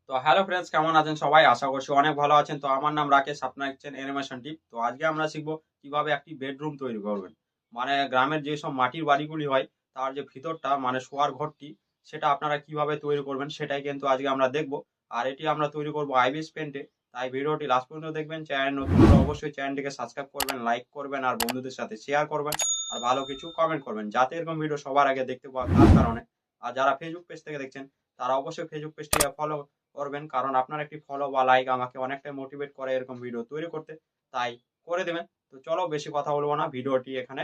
তো hello friends, কেমন আছেন সবাই? আশা করছি অনেক ভালো আছেন। তো আমার নাম রাকেশ, আপনারা দেখছেন অ্যানিমেশন টিপ। তো আজকে আমরা শিখব কিভাবে একটি বেডরুম তৈরি করবেন। মানে গ্রামের যেসব মাটির বাড়িগুলি হয় তার যে ভিতরটা মানে শোয়ার ঘরটি সেটা আপনারা কিভাবে তৈরি করবেন সেটাই কিন্তু আজকে আমরা দেখব। আর এটি আমরা তৈরি করব আইবিএস পেইন্টে। তাই ভিডিওটি লাস্ট পর্যন্ত দেখবেন। চ্যানেল নতুন হলে অবশ্যই চ্যানেলটিকে সাবস্ক্রাইব করবেন, লাইক করবেন আর বন্ধুদের সাথে শেয়ার করবেন। আর ভালো কিছু কমেন্ট করবেন যাতে এরকম ভিডিও সবার আগে দেখতে পাওয়া তার কারণে। আর যারা ফেসবুক পেজ থেকে দেখছেন তারা অবশ্যই ফেসবুক পেজটিকে ফলো করবেন, কারণ আপনার একটি ফলো বা লাইক আমাকে অনেকটাই মোটিভেট করে এরকম ভিডিও তৈরি করতে। তাই করে দেবেন। তো চলো বেশি কথা বলবো না, ভিডিওটি এখানে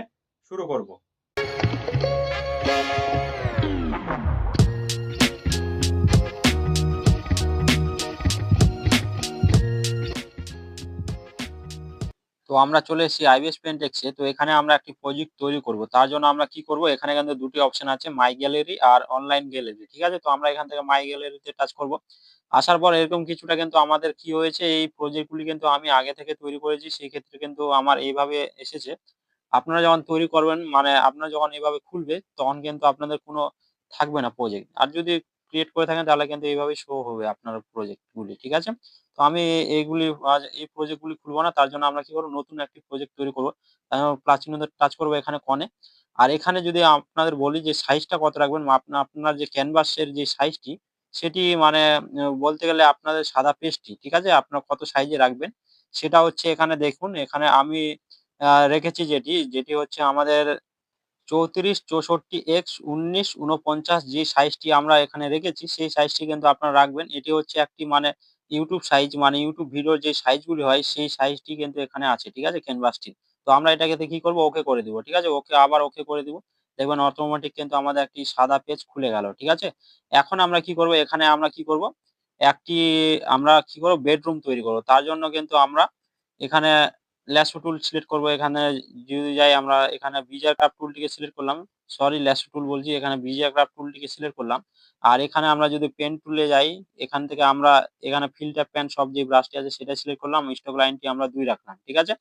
শুরু করব। তো আমরা চলে এসেছি আইবিএস পেইন্টেক্সে। তো এখানে আমরা একটি প্রজেক্ট তৈরি করব। তার জন্য আমরা কি করব, এখানে কিন্তু দুটি অপশন আছে, মাই গ্যালারি আর অনলাইন গ্যালারি। ঠিক আছে? তো আমরা এখান থেকে মাই গ্যালারিতে টাচ করব। আসার পর এরকম কিছুটা কিন্তু আমাদের কি হয়েছে, এই প্রজেক্টগুলি কিন্তু আমি আগে থেকে তৈরি করেছি। সেক্ষেত্রে কিন্তু আমার এইভাবে এসেছে। আপনারা যখন তৈরি করবেন মানে আপনারা যখন এভাবে খুলবে তখন কিন্তু আপনাদের কোনো থাকবে না প্রজেক্ট। আর যদি ক্রিয়েট করে থাকেন তাহলে কিন্তু এইভাবেই শো হবে আপনার প্রজেক্ট গুলি। ঠিক আছে? তো আমি এইগুলি এই প্রজেক্ট গুলি খুলব না। তার জন্য আমরা কি করব, নতুন একটি প্রজেক্ট তৈরি করব। প্লাস চিহ্নতে টাচ করব এখানে কর্নে। আর এখানে যদি আপনাদের বলি যে সাইজটা কত রাখবেন, আপনার যে ক্যানভাসের যে সাইজটি সেটি মানে বলতে গেলে আপনাদের সাদা পেজটি, ঠিক আছে? আপনারা কত সাইজে রাখবেন সেটা হচ্ছে এখানে দেখুন। এখানে আমি রেখেছি যেটি হচ্ছে আমাদের ৩৪, ৬৪, এক্স ১৯, ৪৯ যে সাইজটি আমরা এখানে রেখেছি সেই সাইজটি কিন্তু আপনারা রাখবেন। এটি হচ্ছে একটি মানে YouTube সাইজ, মানে YouTube ভিডিওর যে সাইজগুলি হয় সেই সাইজটি কিন্তু এখানে আছে। ঠিক আছে? ক্যানভাসটির। তো আমরা এটাকে কি করব, ওকে করে দিব। ঠিক আছে? আবার ওকে করে দিব। দেখবেন অটোমেটিক কিন্তু আমাদের একটি সাদা পেজ খুলে গেল। ঠিক আছে? এখন আমরা কি করব, এখানে আমরা কি করব, একটি আমরা কি করব, বেডরুম তৈরি করব। তার জন্য কিন্তু আমরা এখানে ল্যাসো টুল সিলেক্ট করব। এখানে যদি যাই আমরা এখানে বিজার ক্রাফট টুলটিকে সিলেক্ট করলাম। সরি, ল্যাসো টুল বলছি, এখানে বিজার ক্রাফট টুলটিকে সিলেক্ট করলাম। আর এখানে আমরা যদি পেন টুলে যাই, এখান থেকে আমরা এখানে ফিল্টার পেন সব যে ব্রাশটি আছে সেটা সিলেক্ট করলাম। স্ট্রোক লাইনটি আমরা ২ রাখলাম। ঠিক আছে?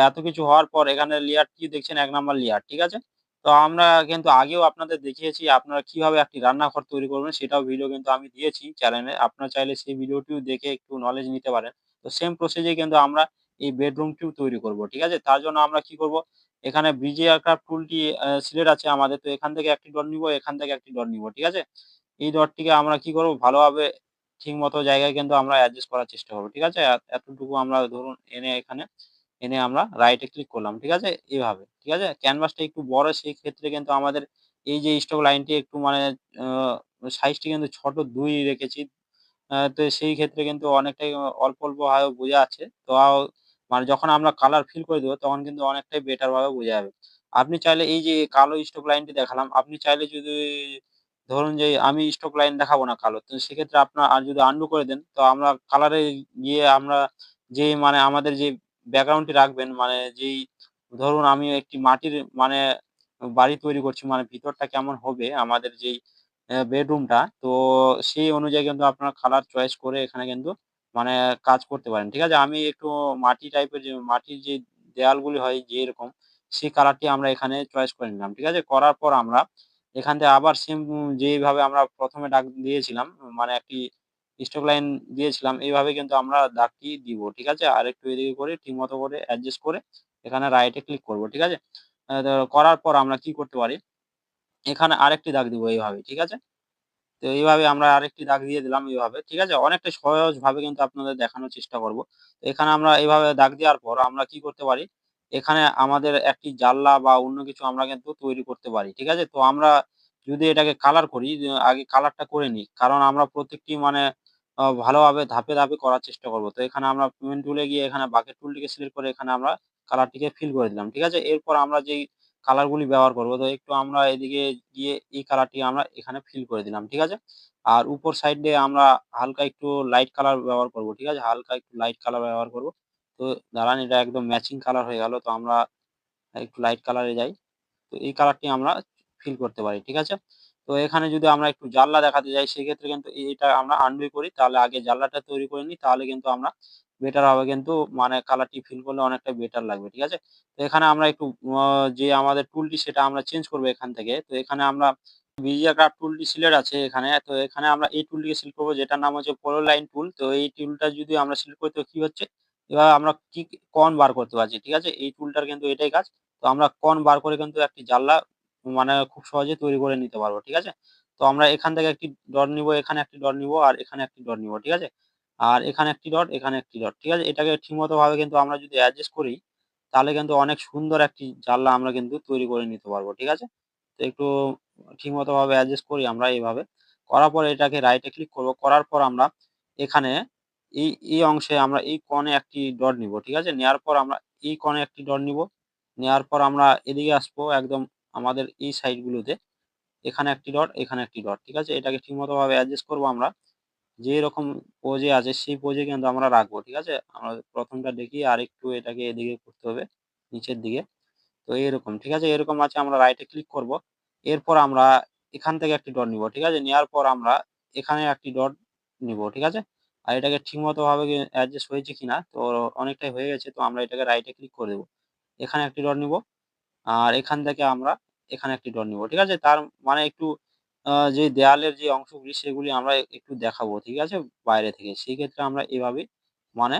এত কিছু হওয়ার পর এখানে লেয়ারটি দেখছেন ১ নাম্বার লেয়ার। ঠিক আছে? তো আমরা কিন্তু আগেও আপনাদের দেখিয়েছি আপনারা কিভাবে একটি রান্নাঘর তৈরি করবেন সেটাও ভিডিও কিন্তু আমি দিয়েছি চ্যানেলে। আপনারা চাইলে সেই ভিডিওটিও দেখে একটু নলেজ নিতে পারেন। তো সেম প্রসেস এই কিন্তু আমরা এই বেডরুমটিও তৈরি করব। ঠিক আছে? তার জন্য আমরা কি করব, এখানে বিজি এয়ারক্রাফট টুলটি সিলেক্ট আছে আমাদের। তো এখান থেকে একটি ডট নিব, এখান থেকে একটি ডট নিব। ঠিক আছে? এই ডটটিকে আমরা কি করব, ভালোভাবে ঠিকমতো জায়গায় কিন্তু আমরা অ্যাডজাস্ট করার চেষ্টা করব। ঠিক আছে? এতটুকু আমরা ধরুন এনে এখানে এনে আমরা রাইট এ ক্লিক করলাম। ঠিক আছে? এভাবে। ঠিক আছে? ক্যানভাসটা একটু বড়, সেই ক্ষেত্রে কিন্তু আমাদের এই যে স্ট্রোক লাইনটি একটু মানে আ সাইজটি কিন্তু ছোট ২ রেখেছি। তো সেই ক্ষেত্রে কিন্তু অনেকটাই অল্প ভাবে বোঝা যাচ্ছে। মানে যখন আমরা কালার ফিল করে দেব তখন কিন্তু অনেকটাই বেটার ভাবে বোঝা যাবে। আপনি চাইলে এই যে কালো স্ট্রোক লাইনটি দেখালাম, আপনি চাইলে যদি ধরুন যে আমি স্ট্রোক লাইন দেখাবো না কালো। তো সেক্ষেত্রে আপনার আর যদি আনডু করে দেন তো আমরা কালারে গিয়ে আমরা যেই মানে আমাদের যে ব্যাকগ্রাউন্ডটি রাখবেন, মানে যেই ধরুন আমি একটি মাটির মানে বাড়ি তৈরি করছি, মানে ভিতরটা কেমন হবে আমাদের যেই বেডরুমটা, তো সেই অনুযায়ী কিন্তু আপনারা কালার চয়েস করে এখানে কিন্তু মানে কাজ করতে পারেন। ঠিক আছে? আমি একটু মাটি টাইপের যে মাটির যে দেয়ালগুলি হয় যেরকম, সেই কালারটি আমরা এখানে চয়েস করে নিলাম। ঠিক আছে? করার পর আমরা এখান থেকে আবার সেম যেইভাবে আমরা ১ম এ দাগ দিয়েছিলাম, মানে একটি স্ট্রোক লাইন দিয়েছিলাম, এইভাবে কিন্তু আমরা দাগটি দিব। ঠিক আছে? আরেকটু এদিকে করে ঠিকমতো করে অ্যাডজাস্ট করে এখানে রাইট এ ক্লিক করব। ঠিক আছে? তো করার পর আমরা কি করতে পারি, এখানে আরেকটি দাগ দিব এইভাবে। ঠিক আছে? তো এইভাবে আমরা আরেকটি দাগ দিয়ে দিলাম এইভাবে। ঠিক আছে? অনেকটা সহজভাবে কিন্তু আপনাদের দেখানোর চেষ্টা করব। তো এখানে আমরা এভাবে দাগ দেওয়ার পর আমরা কি করতে পারি, এখানে আমাদের একটি জানলা বা অন্য কিছু আমরা কিন্তু তৈরি করতে পারি। ঠিক আছে? তো আমরা যদি এটাকে কালার করি, আগে কালারটা করে নিই। কারণ আমরা প্রত্যেকটি মানে ভালোভাবে ধাপে করার চেষ্টা করব। তো এখানে আমরা পেন টুলে গিয়ে এখানে বাকেট টুলটিকে সিলেক্ট করে এখানে আমরা কালারটিকে ফিল করে দিলাম। ঠিক আছে? এরপর আমরা যেই কালার গুলি ব্যবহার করব, তো একটু আমরা এদিকে গিয়ে এই কালারটি আমরা এখানে ফিল করে দিলাম। ঠিক আছে? আর উপর সাইড দিয়ে আমরা হালকা একটু লাইট কালার ব্যবহার করব। ঠিক আছে? হালকা একটু লাইট কালার ব্যবহার করব। তো দাঁড়ান, এটা একদম ম্যাচিং কালার হয়ে গেল। তো আমরা একটু লাইট কালারে যাই। তো এই কালারটি আমরা ফিল করতে পারি। ঠিক আছে? তো এখানে যদি আমরা একটু জানলা দেখাতে যাই সেক্ষেত্রে কিন্তু এটা আমরা আনডু করি। তাহলে আগে জানলাটা তৈরি করে নিই, তাহলে কিন্তু আমরা বেটার হবে, কিন্তু মানে কালারটি ফিল করলে অনেকটা বেটার লাগবে। ঠিক আছে? তো এখানে আমরা একটু যে আমাদের টুলটি সেটা আমরা চেঞ্জ করব এখান থেকে। তো এখানে আমরা ভিজিয়া ক্রাফট টুলটি সিলেক্ট আছে এখানে। তো এখানে আমরা এই টুলটিকে সিলেক্ট করব যেটার নাম হচ্ছে পোলোলাইন টুল। তো এই টুলটা যদি আমরা সিলেক্ট করি তো কি হচ্ছে? এভাবে আমরা কণ বার করতে পারছি। ঠিক আছে? এই টুলটার কিন্তু এটাই কাজ। তো আমরা কণ বার করে কিন্তু একটি জানলা মানে খুব সহজে তৈরি করে নিতে পারবো। ঠিক আছে? তো আমরা এখান থেকে একটি ডট নিবো, এখানে একটি ডট নিবো আর এখানে একটি ডট নিবো। ঠিক আছে? আর এখানে একটি ডট, এখানে একটি ডট। ঠিক আছে? এটাকে ঠিকমতোভাবে কিন্তু আমরা যদি অ্যাডজাস্ট করি তাহলে কিন্তু অনেক সুন্দর একটি জানলা আমরা কিন্তু তৈরি করে নিতে পারবো। ঠিক আছে? তো একটু ঠিকমতোভাবে অ্যাডজাস্ট করি আমরা এইভাবে। করার পরে এটাকে রাইট এ ক্লিক করব। করার পর আমরা এখানে এই অংশে আমরা এই কোণে একটি ডট নিবো। ঠিক আছে? নেয়ার পর আমরা এই কোণে একটি ডট নিবো। নেয়ার পর আমরা এদিকে আসবো একদম আমাদের এই সাইড গুলোতে। এখানে একটি ডট, এখানে একটি ডট। ঠিক আছে? এটাকে ঠিকমতোভাবে অ্যাডজাস্ট করব আমরা। যেরকম পোজে আছে সেই পোজে কিন্তু আমরা রাখবো। ঠিক আছে? আমরা ১ম টা দেখিয়ে আরেকটু এটাকে এদিকে করতে হবে নিচের দিকে। তো এরকম, ঠিক আছে? এরকম আছে আমরা রাইট এ ক্লিক করব। এরপর আমরা এখান থেকে একটি ডট নিবো। ঠিক আছে? নেয়ার পর আমরা এখানে একটি ডট নিবো। ঠিক আছে? আর এটাকে ঠিকমতোভাবে অ্যাডজাস্ট হয়েছে কিনা তো অনেকটাই হয়ে গেছে। তো আমরা এটাকে রাইট এ ক্লিক করে দেব। এখানে একটি ডট নিবো। আর এখান থেকে আমরা এখানে একটি ডট নিবো। ঠিক আছে? তার মানে একটু যে দেয়ালের যে অংশগুলি সেগুলি আমরা একটু দেখাবো। ঠিক আছে? বাইরে থেকে। সেক্ষেত্রে আমরা এভাবেই মানে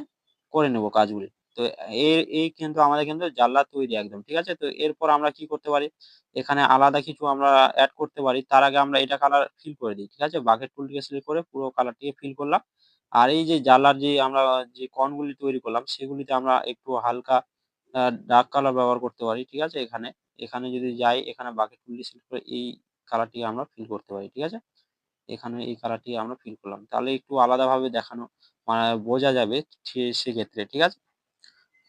করে নেব কাজগুলি। তো এই কিন্তু আমাদের কিন্তু জানলা তৈরি একদম। ঠিক আছে? তো এরপর আমরা কি করতে পারি? এখানে আলাদা কিছু আমরা এড করতে পারি। তার আগে আমরা এটা কালার ফিল করে দিই। ঠিক আছে? বাকেট টুলটিকে সিলেক্ট করে পুরো কালারটিকে ফিল করলাম। আর এই যে জানলার যে আমরা যে কণগুলি তৈরি করলাম সেগুলিতে আমরা একটু হালকা ডার্ক কালার ব্যবহার করতে পারি। ঠিক আছে? এখানে যদি যাই এখানে বাকেট টুলটি সিলেক্ট করে এই কালারটি আমরা ফিল করতে পারি। ঠিক আছে? এখানে এই কালারটি আমরা ফিল করলাম। তাহলে একটু আলাদাভাবে দেখানো মানে বোঝা যাবে সেক্ষেত্রে। ঠিক আছে?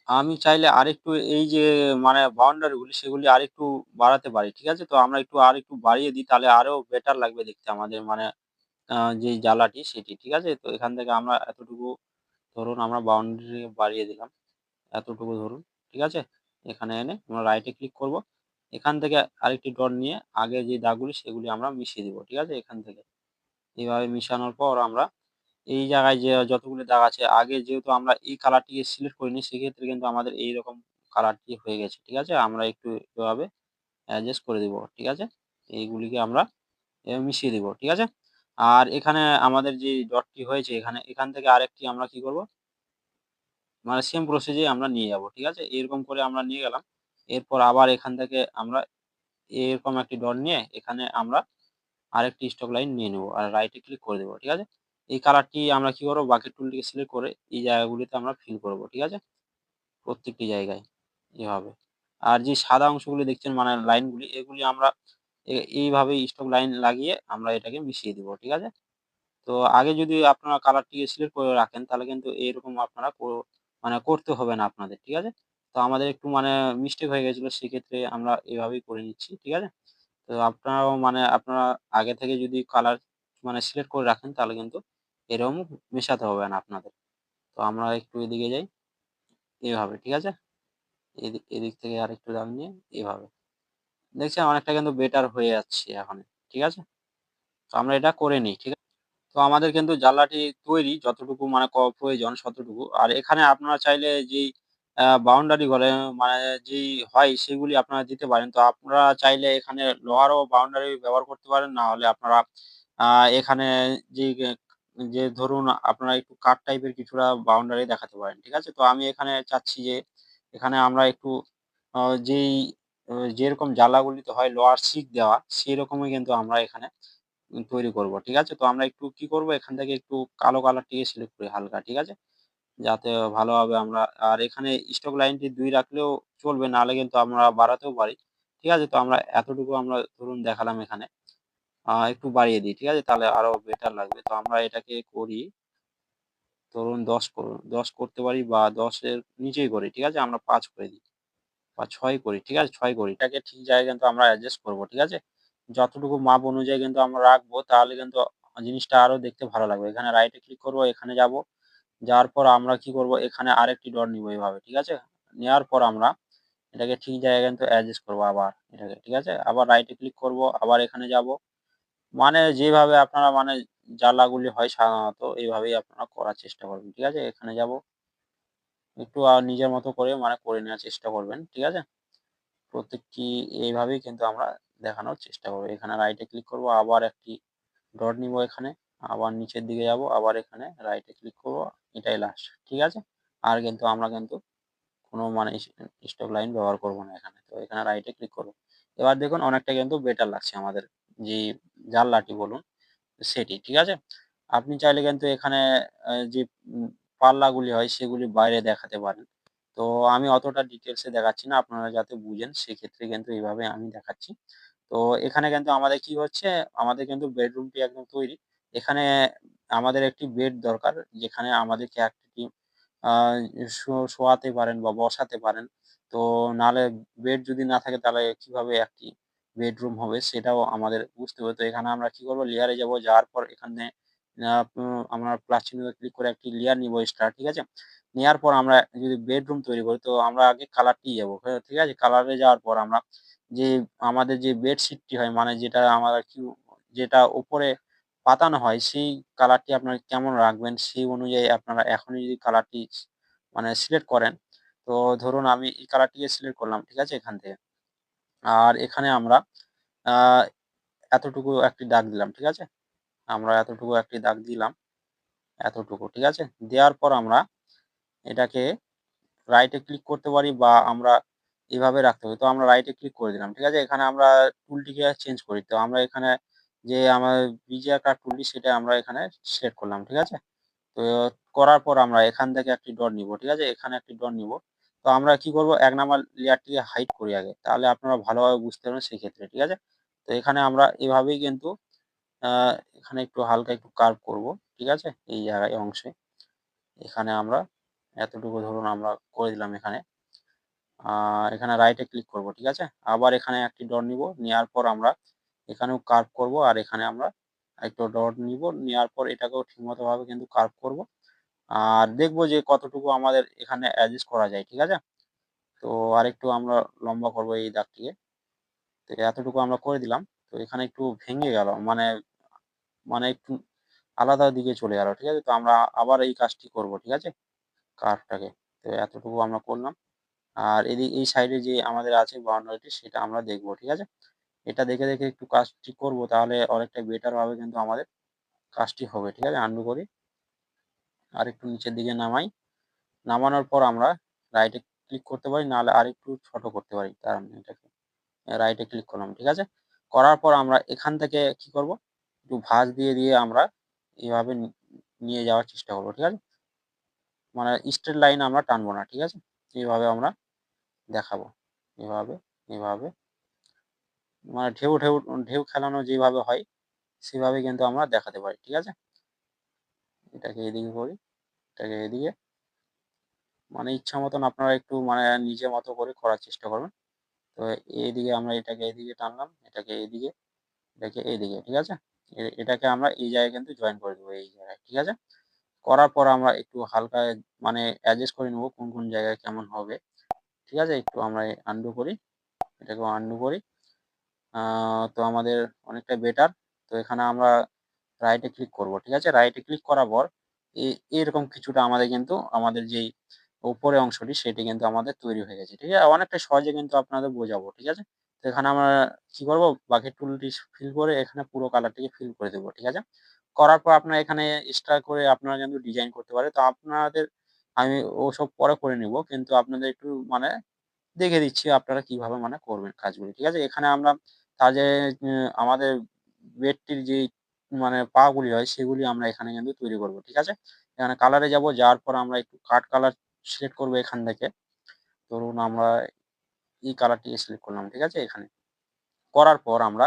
আমি চাইলে আরেকটু এই যে মানে বাউন্ডারি গুলি সেগুলি আরেকটু বাড়াতে পারি। ঠিক আছে? তো আমরা আরেকটু বাড়িয়ে দিই তাহলে আরো বেটার লাগবে দেখতে আমাদের মানে যেই জ্বালাটি সেটি। ঠিক আছে? তো এখান থেকে আমরা এতটুকু ধরুন আমরা বাউন্ডারি বাড়িয়ে দিলাম। এতটুকু ধরুন। ঠিক আছে? এখানে এনে আমরা রাইট এ ক্লিক করব। এখান থেকে আরেকটি ডট নিয়ে আগে যে দাগগুলি সেগুলি আমরা মিশিয়ে দিব। ঠিক আছে? এখান থেকে। এভাবে মিশানোর পর আমরা এই জায়গায় যে যতগুলো দাগ আছে আগে যেহেতু আমরা এই কালারটিকে সিলেক্ট করিনি সেক্ষেত্রে কিন্তু আমাদের এইরকম কালারটি হয়ে গেছে। ঠিক আছে? আমরা একটু এভাবে অ্যাডজাস্ট করে দিব। ঠিক আছে? এইগুলিকে আমরা এভাবে মিশিয়ে দিব। ঠিক আছে? আর এখানে আমাদের যে ডটটি হয়েছে এখান থেকে আরেকটি আমরা কি করব? মানে সেম প্রসেস এই আমরা নিয়ে যাব। ঠিক আছে? এরকম করে আমরা নিয়ে গেলাম। এরপর আবার এখান থেকে আমরা এরকম একটি ডট নিয়ে এখানে আমরা আরেকটি স্টক লাইন নিয়ে নেব। আর রাইট এ ক্লিক করে দেব। ঠিক আছে? এই কালারটি আমরা কি করব? বাকেট টুলটিকে সিলেক্ট করে এই জায়গাগুলিতে আমরা ফিল করব। ঠিক আছে? প্রত্যেকটি জায়গায় এভাবে। আর যে সাদা অংশগুলি দেখছেন মানে লাইনগুলি এগুলি আমরা এইভাবে স্টক লাইন লাগিয়ে আমরা এটাকে মিশিয়ে দিব। ঠিক আছে? তো আগে যদি আপনারা কালারটিকে সিলেক্ট করে রাখেন তাহলে কিন্তু এরকম আপনারা মানে করতে হবে না আপনাদের। ঠিক আছে? তো আমাদের একটু মানে মিস্টেক হয়ে গেছিল সেক্ষেত্রে আমরা এভাবেই করে নিচ্ছি। ঠিক আছে? তো আপনারাও মানে আপনারা আগে থেকে যদি কালার মানে সিলেক্ট করে রাখেন তাহলে কিন্তু এরকম মেশাতে হবে না আপনাদের। তো আমরা একটু এদিকে যাই এভাবে। ঠিক আছে? এদিক থেকে আরেকটু দাগ নিয়ে এভাবে। দেখছেন অনেকটা কিন্তু বেটার হয়ে যাচ্ছে এখন। ঠিক আছে? তো আমরা এটা করে নিই। ঠিক আছে? তো আমাদের কিন্তু জানলাটি তৈরি যতটুকু মানে প্রয়োজন ততটুকু। আর এখানে আপনারা চাইলে যেই বাউন্ডারি করে মানে যেই হয় সেগুলি আপনারা দিতে পারেন। তো আপনারা চাইলে এখানে লোহারও বাউন্ডারি ব্যবহার করতে পারেন। না হলে আপনারা আ এখানে যেই যে ধরুন আপনারা একটু কাঠ টাইপের কিছুটা বাউন্ডারি দেখাতে পারেন। ঠিক আছে? তো আমি এখানে চাচ্ছি যে এখানে আমরা একটু আ যেই যেরকম জানলাগুলিতে হয় লোহার শিক দেওয়া সেরকমই কিন্তু আমরা এখানে তৈরি করব। ঠিক আছে? তো আমরা একটু কি করব এখান থেকে একটু কালো কালারটিকে সিলেক্ট করি হালকা। ঠিক আছে? যাতে ভালোভাবে আমরা আর এখানে স্টক লাইনটি ২ রাখলেও চলবে নাহলে কিন্তু আমরা বাড়াতেও পারি। ঠিক আছে? তো আমরা এতটুকু আমরা ধরুন দেখালাম এখানে। একটু বাড়িয়ে দিই। ঠিক আছে? তাহলে আরো বেটার লাগবে। তো আমরা এটাকে করি ধরুন ১০ করুন। ১০ করতে পারি বা ১০ এর নিচেই করি। ঠিক আছে? আমরা ৫ করে দিই। বা ৬ করি। ঠিক আছে? ৬ করি। এটাকে ঠিক জায়গায় কিন্তু আমরা অ্যাডজাস্ট করব। ঠিক আছে? যতটুকু মাপ অনুযায়ী কিন্তু আমরা রাখবো তাহলে কিন্তু জিনিসটা আরো দেখতে ভালো লাগবে। এখানে রাইট এ ক্লিক করব, এখানে যাবো। যাওয়ার পর আমরা কি করব এখানে আরেকটি ডট নিবো এভাবে। ঠিক আছে? নেওয়ার পর আমরা এটাকে ঠিক জায়গায় কিন্তু অ্যাডজাস্ট করব আবার এটাকে। ঠিক আছে? আবার রাইট এ ক্লিক করব, আবার এখানে যাবো। মানে যেভাবে আপনারা মানে জ্বালাগুলি হয় সাধারণত এইভাবেই আপনারা করার চেষ্টা করবেন। ঠিক আছে? এখানে যাবো। একটু নিজের মতো করে মানে করে নেওয়ার চেষ্টা করবেন। ঠিক আছে? প্রত্যেকটি এইভাবেই কিন্তু আমরা দেখানোর চেষ্টা করবো। এখানে রাইটে ক্লিক করব, আবার একটি ডট নিব এখানে, আবার নিচের দিকে যাব, আবার এখানে রাইটে ক্লিক করব, এটাই লাস্ট। ঠিক আছে, আর কিন্তু আমরা কিন্তু কোনো মানে স্টক লাইন ব্যবহার করব না এখানে। তো এখানে রাইটে ক্লিক করব। এবার দেখুন অনেকটা কিন্তু বেটার লাগছে আমাদের যে জানলাটি বলুন সেটি। ঠিক আছে, আপনি চাইলে কিন্তু এখানে যে পাল্লাগুলি হয় সেগুলি বাইরে দেখাতে পারেন। তো আমি অতটা ডিটেলসে দেখাচ্ছি না, আপনারা যাতে বুঝেন সেক্ষেত্রে কিন্তু এইভাবে আমি দেখাচ্ছি। তো এখানে কিন্তু আমাদের কি হচ্ছে, আমাদের কিন্তু বেডরুমটি একদম তৈরি। এখানে আমাদের একটি বেড দরকার, যেখানে আমাদেরকে একটি আ শোয়াতে পারেন বা বসাতে পারেন। তো নাহলে বেড যদি না থাকে তাহলে কিভাবে একটি বেডরুম হবে সেটাও আমাদের বুঝতে হবে। তো এখানে আমরা কি করব, লেয়ারে যাব, যাওয়ার পর এখানে আমরা প্লাস চিহ্নতে ক্লিক করে একটি লেয়ার নিব এক্সট্রা। ঠিক আছে? নেয়ার পর আমরা যদি বেডরুম তৈরি করি তো আমরা আগে কালারটিই যাবো। হ্যাঁ, ঠিক আছে? কালারে যাওয়ার পর আমরা যে আমাদের যে বেডশিটটি হয়, মানে যেটা আমরা যেটা উপরে পাতানো হয় সেই কালারটি আপনারা কেমন রাখবেন সেই অনুযায়ী আপনারা এখনই যদি কালারটি মানে সিলেক্ট করেন, তো ধরুন আমি এই কালারটিকে সিলেক্ট করলাম। ঠিক আছে? এখান থেকে। আর এখানে আমরা আ এতটুকু একটি দাগ দিলাম। ঠিক আছে? আমরা এতটুকু একটি দাগ দিলাম, এতটুকু। ঠিক আছে? দেওয়ার পর আমরা এটাকে রাইট এ ক্লিক করতে পারি বা আমরা এভাবে রাখতে পারি। তো আমরা রাইট এ ক্লিক করে দিলাম। ঠিক আছে? এখানে আমরা টুলটিকে চেঞ্জ করি। তো আমরা এখানে যে আমার বিজি আঁকার টুলটি সেটা আমরা এখানে সিলেক্ট করলাম। ঠিক আছে? তো করার পর আমরা এখান থেকে একটি ডট নিব। ঠিক আছে? এখানে একটি ডট নিব। তো আমরা কি করব, ১ নাম্বার লেয়ারটিকে হাইড করি আগে। তাহলে আপনারা ভালোভাবে বুঝতে পারবেন সেক্ষেত্রে। ঠিক আছে? তো এখানে আমরা এভাবেই কিন্তু আ এখানে একটু হালকা একটু কার্ভ করব। ঠিক আছে? এই জায়গায় অংশে। এখানে আমরা এতটুকু ধরুন আমরা করে দিলাম এখানে। আ এখানে রাইট এ ক্লিক করব। ঠিক আছে? আবার এখানে একটি ডট নিব। নেয়ার পর আমরা এখানেও কার্ভ করব। আর এখানে আমরা আরেকটু ডট নিব। নেয়ার পর এটাকেও ঠিকমতো ভাবে কিন্তু কার্ভ করব। আর দেখব যে কতটুকু আমাদের এখানে অ্যাডজাস্ট করা যায়। ঠিক আছে? তো আরেকটু আমরা লম্বা করব এই দাগটিকে। তো এতটুকু আমরা করে দিলাম। তো এখানে একটু ভেঙে গেল। মানে মানে একটু আলাদা দিকে চলে গেল। ঠিক আছে? তো আমরা আবার এই কাজটি করব। ঠিক আছে? কার্ভটাকে। তো এতটুকু আমরা করলাম। আর এই সাইডে যে আমাদের আছে বাউন্ডারিটি সেটা আমরা দেখব। ঠিক আছে? এটা দেখে একটু কাজটি করব, তাহলে অনেকটা বেটার ভাবে কিন্তু আমাদের কাজটি হবে। ঠিক আছে? আনডু করি। আরেকটু নিচের দিকে নামাই। নামানোর পর আমরা রাইট এ ক্লিক করতে পারি, নাহলে আরেকটু ছোট করতে পারি। দাঁড়ান এটাকে রাইট এ ক্লিক করলাম। ঠিক আছে? করার পর আমরা এখান থেকে কি করব? একটু ভাঁজ দিয়ে আমরা এভাবে নিয়ে যাওয়ার চেষ্টা করব। ঠিক আছে? মানে স্ট্রেইট লাইন আমরা টানবো না। ঠিক আছে? এভাবে আমরা দেখাবো। এভাবে, এভাবে। মানে ঢেউ খেলানো যেভাবে হয় সেভাবে কিন্তু আমরা দেখাতে পারি। ঠিক আছে? এটাকে এদিকে করি, এটাকে এদিকে। মানে ইচ্ছা মতন আপনারা একটু মানে নিজের মতো করে করার চেষ্টা করবেন। তো এইদিকে আমরা এটাকে এদিকে টানলাম, এটাকে এদিকে, এটাকে এদিকে। ঠিক আছে? এটাকে আমরা এই জায়গায় কিন্তু জয়েন করে দেবো এই জায়গায়। ঠিক আছে? করার পর আমরা একটু হালকা মানে অ্যাডজাস্ট করে নেবো কোন জায়গায় কেমন হবে। ঠিক আছে? একটু আমরা আনডু করি, এটাকেও আনডু করি। আ তো আমাদের অনেকটা বেটার। তো এখানে আমরা রাইট এ ক্লিক করব। ঠিক আছে? রাইট এ ক্লিক করার পর এরকম কিছুটা আমাদের কিন্তু আমাদের যেই উপরের অংশটি সেটি কিন্তু আমাদের তৈরি হয়ে গেছে। ঠিক আছে? অনেকটা সহজে কিন্তু আপনাদের বোঝাবো। ঠিক আছে? তো এখানে আমরা কি করব, বাকেট টুলটি ফিল করে এখানে পুরো কালারটিকে ফিল করে দেব। ঠিক আছে? করার পর আপনারা এখানে এক্সট্রা করে আপনারা কিন্তু ডিজাইন করতে পারেন। তো আপনাদের আমি ওসব পরে করে নিব। কিন্তু আপনাদের একটু মানে দেখে দিচ্ছি আপনারা কিভাবে মানে করবেন কাজগুলি। ঠিক আছে? এখানে আমরা কাজে আমাদের বেডটির যেই মানে পা গুলি হয় সেগুলি আমরা এখানে কিন্তু তৈরি করব। ঠিক আছে? এখানে কালারে যাব, যাওয়ার পর আমরা একটু কাট কালার সিলেক্ট করব এখান থেকে। ধরুন আমরা এই কালারটিকে সিলেক্ট করলাম। ঠিক আছে? এখানে। করার পর আমরা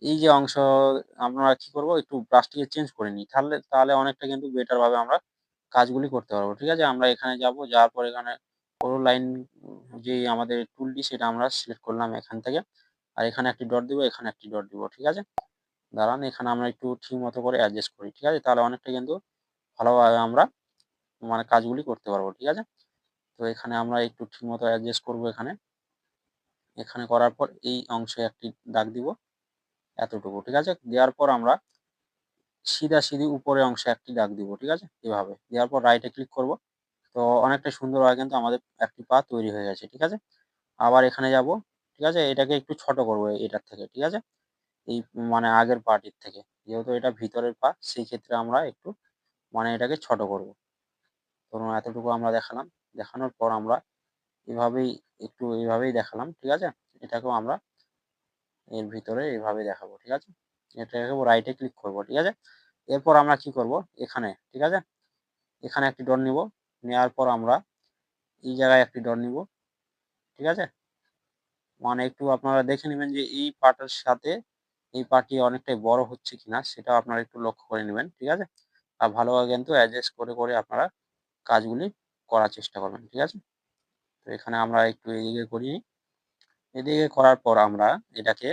এই যে অংশ আমরা কি করব, একটু ব্রাশটিকে চেঞ্জ করে নিই। তাহলে অনেকটা কিন্তু বেটার ভাবে আমরা কাজগুলি করতে পারবো। ঠিক আছে? আমরা এখানে যাব, যাওয়ার পর এখানে পুরো লাইন যেই আমাদের টুলটি সেটা আমরা সিলেক্ট করলাম এখান থেকে। আর এখানে একটি ডট দিব, এখানে একটি ডট দিব। ঠিক আছে? দাঁড়ান এখানে আমরা একটু ঠিক মতো করে অ্যাডজাস্ট করি। ঠিক আছে? তাহলে অনেকটা কিন্তু ভালোভাবে আমরা মানে কাজগুলি করতে পারবো। ঠিক আছে? তো এখানে আমরা একটু ঠিক মতো অ্যাডজাস্ট করব এখানে। এখানে করার পর এই অংশে একটি দাগ দিব, এতটুকু। ঠিক আছে? দেওয়ার পর আমরা সিধাসিধি উপরের অংশে একটি দাগ দিব। ঠিক আছে? এভাবে। দেওয়ার পর রাইট এ ক্লিক করব। তো অনেকটা সুন্দরভাবে কিন্তু আমাদের একটি পা তৈরি হয়ে গেছে। ঠিক আছে? আবার এখানে যাব। ঠিক আছে? এটাকে একটু ছোট করব এটার থেকে, ঠিক আছে? এই মানে আগের পার্টির থেকে। যেহেতু এটা ভিতরের পা, সেই ক্ষেত্রে আমরা একটু মানে এটাকে ছোট করব। ধরুন এতটুকু আমরা দেখালাম। দেখানোর পর আমরা এভাবেই এভাবেই দেখালাম, ঠিক আছে? এটাকেও আমরা এর ভিতরে এভাবে দেখাবো, ঠিক আছে? এটাকে রাইটে ক্লিক করব, ঠিক আছে? এরপর আমরা কি করব, এখানে, ঠিক আছে? এখানে একটি ডট নিব। নেওয়ার পর আমরা এই জায়গায় একটি ডট নিব, ঠিক আছে? মানে একটু আপনারা দেখে নেবেন যে এই পার্টের সাথে এই পার্টটি অনেকটাই বড় হচ্ছে কিনা, সেটাও আপনারা একটু লক্ষ্য করে নেবেন, ঠিক আছে? আর ভালোভাবে কিন্তু অ্যাডজাস্ট করে আপনারা কাজগুলি করার চেষ্টা করবেন, ঠিক আছে? তো এখানে আমরা একটু এদিকে করি। এদিকে করার পর আমরা এটাকে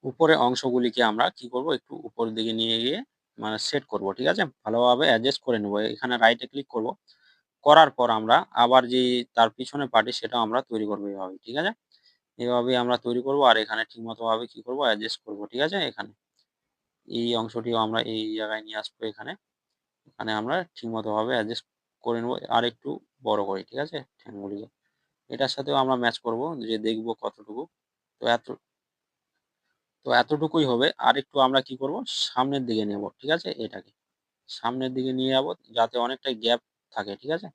উপরের অংশগুলিকে আমরা কি করব, একটু উপরের দিকে নিয়ে গিয়ে মানে সেট করব, ঠিক আছে? ভালোভাবে অ্যাডজাস্ট করে নেব। এখানে রাইটে ক্লিক করব। করার পর আমরা আবার যে তার পিছনের পার্টি সেটাও আমরা তৈরি করব এভাবে, ঠিক আছে? এভাবেই আমরা তৈরি করব আর এখানে ঠিকমতো ভাবে কি করব, অ্যাডজাস্ট করব, ঠিক আছে? এখানে এই অংশটিও আমরা এই জায়গায় নিয়ে আসবো এখানে। এখানে আমরা ঠিকমতো ভাবে অ্যাডজাস্ট করে নেব। আর একটু বড় করে, ঠিক আছে? ঠ্যাংগুলিকে। এটার সাথেও আমরা ম্যাচ করব যে দেখব কতটুকু। তো এতটুকুই হবে। আর একটু আমরা কি করব, সামনের দিকে নেব, ঠিক আছে? এটাকে সামনের দিকে নিয়ে যাব যাতে অনেকটা গ্যাপ থাকে, ঠিক আছে?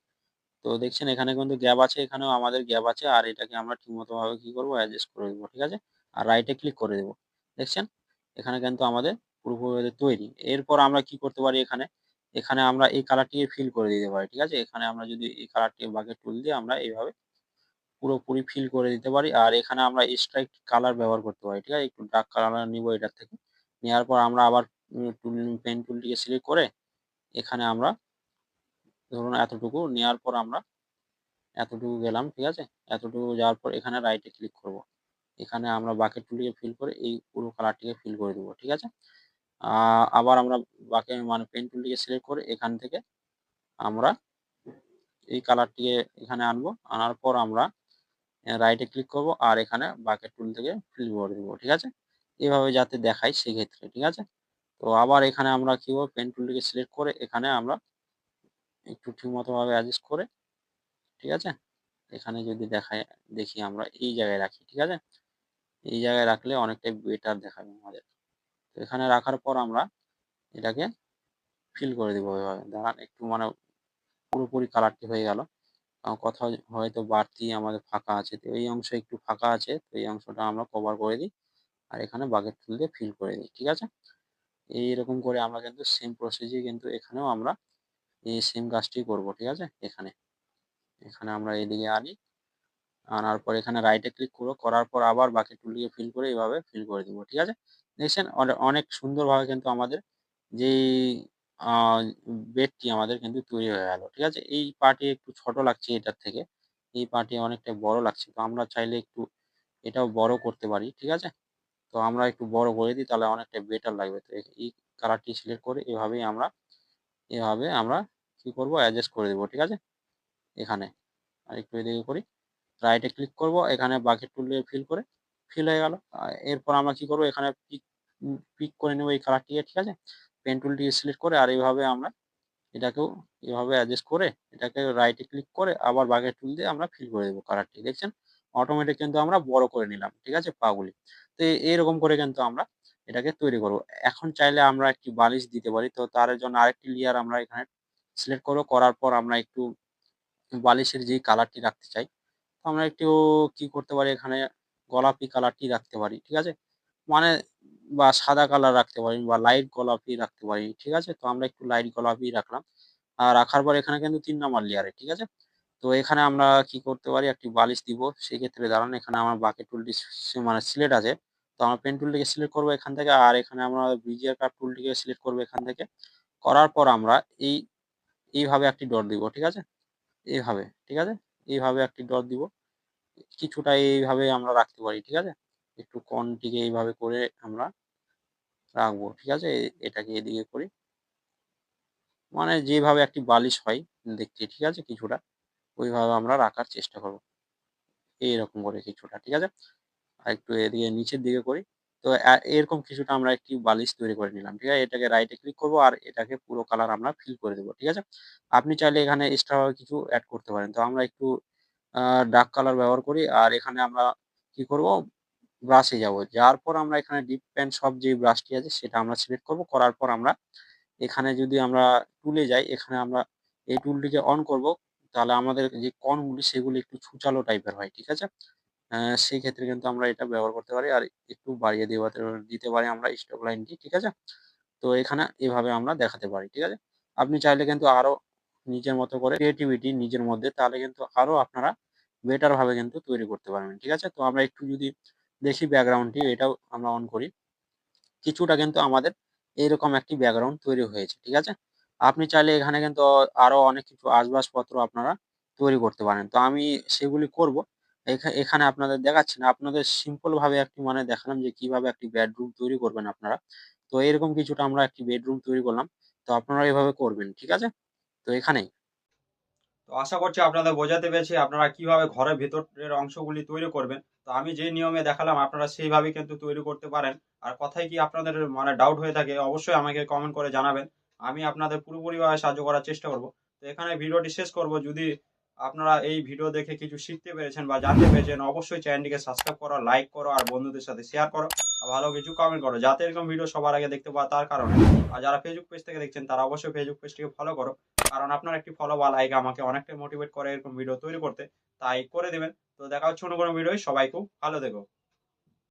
তো দেখছেন এখানে কিন্তু গ্যাপ আছে, এখানেও আমাদের গ্যাপ আছে। আর এটাকে আমরা ঠিকমতো ভাবে কি করব, অ্যাডজাস্ট করে দেব, ঠিক আছে? আর রাইটে ক্লিক করে দেব। দেখছেন এখানে কিন্তু আমাদের পুরোপুরি তৈরি। এরপর আমরা কি করতে পারি, এখানে আমরা এই কালারটিকে ফিল করে দিতে পারি, ঠিক আছে? এখানে আমরা যদি এই কালারটি বাকের টুল দিয়ে আমরা এইভাবে পুরোপুরি ফিল করে দিতে পারি। আর এখানে আমরা স্ট্রাইক কালার ব্যবহার করতে পারি, ঠিক আছে? একটু ডার্ক কালার নিব এটার থেকে। নেওয়ার পর আমরা আবার পেন টুলটিকে সিলেক্ট করে এখানে আমরা ধরুন এতটুকু নেওয়ার পর আমরা এতটুকু গেলাম, ঠিক আছে? এতটুকু যাওয়ার পর এখানে রাইটে ক্লিক করব। এখানে আমরা বাকেট টুলটিকে ফিল করে এই পুরো কালারটিকে ফিল করে দেব, ঠিক আছে? আবার আমরা মানে পেন টুলটিকে সিলেক্ট করে এখান থেকে আমরা এই কালারটিকে এখানে আনবো। আনার পর আমরা রাইটে ক্লিক করব আর এখানে বাকেট টুল থেকে ফিল করে দেব, ঠিক আছে? এভাবে যাতে দেখায় সেক্ষেত্রে, ঠিক আছে? তো আবার এখানে আমরা কি করব, পেন টুলটিকে সিলেক্ট করে এখানে আমরা একটু ঠিকমতো ভাবে অ্যাডজাস্ট করে, ঠিক আছে? এখানে যদি দেখি আমরা এই জায়গায় রাখি, ঠিক আছে? এই জায়গায় রাখলে অনেকটাই বেটার দেখাবে আমাদের। তো এখানে রাখার পর আমরা এটাকে ফিল করে দিব এভাবে। দাঁড়ান একটু মানে পুরোপুরি কালারটি হয়ে গেল। কোথাও হয়তো বাড়তি আমাদের ফাঁকা আছে। তো এই অংশে একটু ফাঁকা আছে। তো এই অংশটা আমরা কভার করে দিই। আর এখানে বাকেট টুল দিয়ে ফিল করে দিই। ঠিক আছে? এইরকম করে আমরা কিন্তু সেম প্রসেসই কিন্তু এখানেও আমরা এই সেম কাজটি করব। ঠিক আছে? এখানে আমরা এদিকে আনি। আনার পর এখানে রাইটে ক্লিক করব। করার পর আবার বাকি টুলটিকে ফিল করে এভাবে ফিল করে দিব। ঠিক আছে? দেখছেন অনেক সুন্দরভাবে কিন্তু আমাদের যেই আ বেডটি আমাদের কিন্তু তৈরি হয়ে গেল। ঠিক আছে? এই পাটি একটু ছোট লাগছে এটার থেকে। এই পাটি অনেকটা বড় লাগছে। তো আমরা চাইলে একটু এটাও বড় করতে পারি। ঠিক আছে? তো আমরা একটু বড় করে দিই তাহলে অনেকটা বেটার লাগবে। তো এই কালারটি সিলেক্ট করে এভাবে আমরা কি করব, অ্যাডজাস্ট করে দেব। ঠিক আছে? এখানে আরেকটু এদিকে করি। রাইটে ক্লিক করব। এখানে বাকেট টুল দিয়ে ফিল হয়ে গেল। এরপর আমরা কি করব, এখানে পিক করে নেব এই কালারটিকে। ঠিক আছে? পেন টুলটি সিলেক্ট করে আর এইভাবে আমরা এটাকেও এভাবে অ্যাডজাস্ট করে এটাকে রাইটে ক্লিক করে আবার বাকেট টুল দিয়ে আমরা ফিল করে দেব কালারটি। দেখছেন? অটোমেটিক কিন্তু আমরা বড় করে নিলাম। ঠিক আছে? পাগুলি। তো এইরকম করে কিন্তু আমরা এটাকে তৈরি করব। এখন চাইলে আমরা একটি বালিশ দিতে পারি। তো তার জন্য আরেকটি লেয়ার আমরা এখানে সিলেক্ট করব। করার পর আমরা একটু বালিশের যেই কালারটি রাখতে চাই, আমরা একটু কি করতে পারি, এখানে গোলাপি কালারটি রাখতে পারি। ঠিক আছে? মানে বা সাদা কালার রাখতে পারি বা লাইট গোলাপি রাখতে পারি। ঠিক আছে? তো আমরা একটু লাইট গোলাপি রাখলাম। রাখার পর এখানে কিন্তু ৩ নাম্বার লেয়ারে। ঠিক আছে? তো এখানে আমরা কি করতে পারি, একটি বালিশ দিব। সেক্ষেত্রে দাঁড়ান এখানে আমার বাকেট টুলটি মানে সিলেক্ট আছে। তো আমরা পেন টুলটিকে সিলেক্ট করব এখান থেকে। আর এখানে আমরা বেজিয়ার কার্ভ টুলটিকে সিলেক্ট করব এখান থেকে। করার পর আমরা এইভাবে একটি ডট দিব। ঠিক আছে? এইভাবে। ঠিক আছে? এইভাবে একটি ডট দিব। কিছুটা এইভাবে আমরা রাখতে পারি। ঠিক আছে? একটু কোণটিকে এইভাবে করে আমরা রাখবো। ঠিক আছে? এটাকে এদিকে করি। মানে যেভাবে একটি বালিশ হয় দেখতে, ঠিক আছে? কিছুটা ওইভাবে আমরা রাখার চেষ্টা করব। এইরকম করে কিছুটা। ঠিক আছে? আরেকটু এদিকে নিচের দিকে করি। তো এরকম কিছুটা আমরা একটি বালিশ তৈরি করে নিলাম। ঠিক আছে? এটাকে রাইট এ ক্লিক করব আর এটাকে পুরো কালার আমরা ফিল করে দেব। ঠিক আছে? আপনি চাইলে এখানে এক্সট্রা ভাবে কিছু এড করতে পারেন। তো আমরা একটু আ ডার্ক কালার ব্যবহার করি। আর এখানে আমরা কি করব, ব্রাশে যাব। যাওয়ার পর আমরা এখানে ডিপ পেন্ট সব যে ব্রাশটি আছে সেটা আমরা সিলেক্ট করব। করার পর আমরা এখানে যদি আমরা টুলে যাই, এখানে আমরা এই টুলটিকে অন করব। তাহলে আমাদের যে কণগুলি সেগুলি একটু ছুচালো টাইপের হয়, ঠিক আছে? সেই ক্ষেত্রে কিন্তু আমরা এটা ব্যবহার করতে পারি। আর একটু বাড়িয়ে দিতে পারি আমরা স্ট্রোক লাইনটি, ঠিক আছে? তো এখানে এভাবে আমরা দেখাতে পারি, ঠিক আছে? আপনি চাইলে কিন্তু আরো নিজের মতো করে ক্রিয়েটিভিটি নিজের মধ্যে তাহলে কিন্তু আরো আপনারা বেটার ভাবে কিন্তু তৈরি করতে পারবেন, ঠিক আছে? তো আমরা একটু যদি দেখি ব্যাকগ্রাউন্ডটি, এটাও আমরা অন করি। কিছুটা কিন্তু আমাদের এইরকম একটি ব্যাকগ্রাউন্ড তৈরি হয়েছে, ঠিক আছে? আপনি চাইলে এখানে কিন্তু আরো অনেক কিছু আসবাবপত্র আপনারা তৈরি করতে পারেন। তো আমি সেগুলি করব। এখানে আপনাদের দেখাচ্ছি না। আপনাদের সিম্পল ভাবে একটি মানে দেখালাম যে কিভাবে একটি বেডরুম তৈরি করবেন আপনারা। তো এরকম কিছুটা আমরা একটি বেডরুম তৈরি করলাম। তো আপনারা এভাবে করবেন, ঠিক আছে? তো এখানেই। তো আশা করছি আপনাদের বোঝাতে পেরেছি আপনারা কিভাবে ঘরের ভেতরের অংশগুলি তৈরি করবেন। তো আমি যে নিয়মে দেখালাম আপনারা সেইভাবেই কিন্তু তৈরি করতে পারেন। আর কথায় কি আপনাদের মানে ডাউট হয়ে থাকে অবশ্যই আমাকে কমেন্ট করে জানাবেন। আমি আপনাদের পুরোপুরিভাবে সাহায্য করার চেষ্টা করব। তো এখানে ভিডিওটি শেষ করব। যদি আপনারা এই ভিডিও দেখে কিছু শিখতে পেরেছেন বা জানতে পেরেছেন অবশ্যই চ্যানেলটিকে সাবস্ক্রাইব করো, লাইক করো আর বন্ধুদের সাথে শেয়ার করো। আর ভালো কিছু কমেন্ট করো যাতে এরকম ভিডিও সবার আগে দেখতে পাওয়া তার কারণে। আর যারা ফেসবুক পেজ থেকে দেখছেন তারা অবশ্যই ফেসবুক পেজটিকে ফলো করো। কারণ আপনার একটি ফলো বা লাইক আমাকে অনেকটাই মোটিভেট করে এরকম ভিডিও তৈরি করতে। তাই করে দিবেন। তো দেখা হচ্ছে অন্য কোনো ভিডিওয়। সবাই খুব ভালো থেকো।